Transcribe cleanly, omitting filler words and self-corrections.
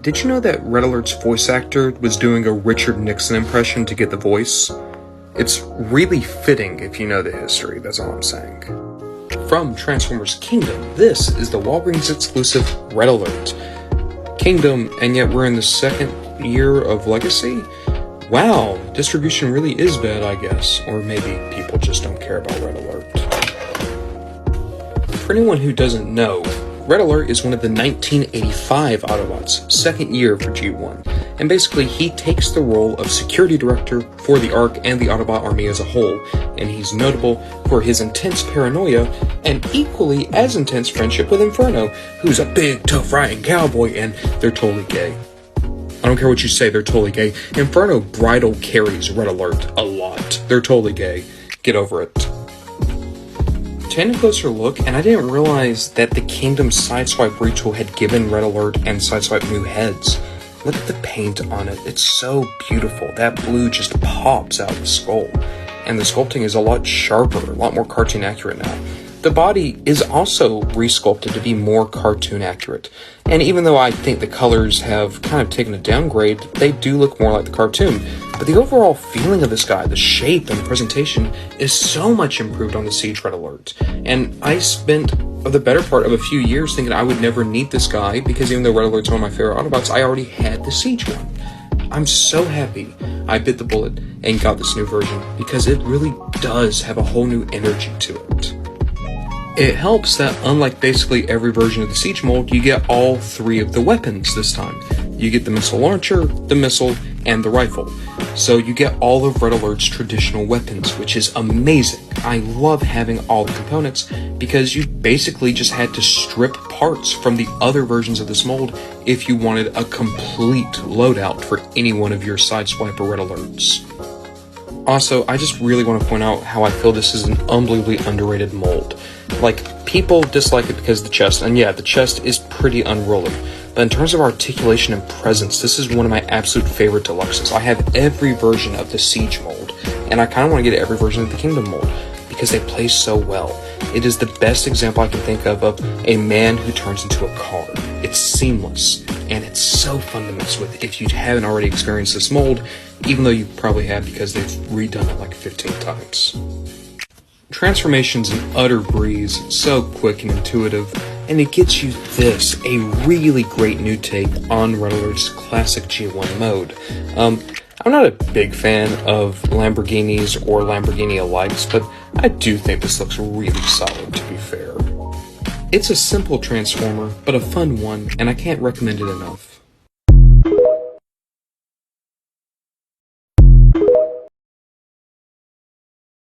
Did you know that Red Alert's voice actor was doing a Richard Nixon impression to get the voice? It's really fitting if you know the history, that's all I'm saying. From Transformers Kingdom, this is the Walgreens exclusive Red Alert. Kingdom, and yet we're in the second year of Legacy? Wow, distribution really is bad, I guess. Or maybe people just don't care about Red Alert. For anyone who doesn't know, Red Alert is one of the 1985 Autobots, second year for G1, and basically he takes the role of security director for the ARC and the Autobot army as a whole, and he's notable for his intense paranoia and equally as intense friendship with Inferno, who's a big, tough, riding cowboy, and they're totally gay. I don't care what you say, they're totally gay. Inferno bridal carries Red Alert a lot. They're totally gay. Get over it. Taking a closer look, and I didn't realize that the Kingdom Sideswipe retool had given Red Alert and Sideswipe new heads. Look at the paint on it, it's so beautiful. That blue just pops out of the skull. And the sculpting is a lot sharper, a lot more cartoon accurate now. The body is also resculpted to be more cartoon accurate. And even though I think the colors have kind of taken a downgrade, they do look more like the cartoon. But the overall feeling of this guy, the shape and presentation, is so much improved on the Siege Red Alert. And I spent the better part of a few years thinking I would never need this guy, because even though Red Alert's one of my favorite Autobots, I already had the Siege one. I'm so happy I bit the bullet and got this new version, because it really does have a whole new energy to it. It helps that unlike basically every version of the Siege mold, you get all three of the weapons this time. You get the missile launcher, the missile, and the rifle. So you get all of Red Alert's traditional weapons, which is amazing. I love having all the components because you basically just had to strip parts from the other versions of this mold if you wanted a complete loadout for any one of your Sideswipe or Red Alerts. Also, I just really want to point out how I feel this is an unbelievably underrated mold. Like, people dislike it because of the chest, and yeah, the chest is pretty unruly. But in terms of articulation and presence, this is one of my absolute favorite deluxes. I have every version of the Siege mold, and I kind of want to get every version of the Kingdom mold, because they play so well. It is the best example I can think of a man who turns into a car. It's seamless, and it's so fun to mess with if you haven't already experienced this mold, even though you probably have because they've redone it like 15 times. Transformation's an utter breeze, so quick and intuitive, and it gets you this, a really great new take on Red Alert's classic G1 mode. I'm not a big fan of Lamborghinis or Lamborghini-alikes, but I do think this looks really solid, to be fair. It's a simple transformer, but a fun one, and I can't recommend it enough.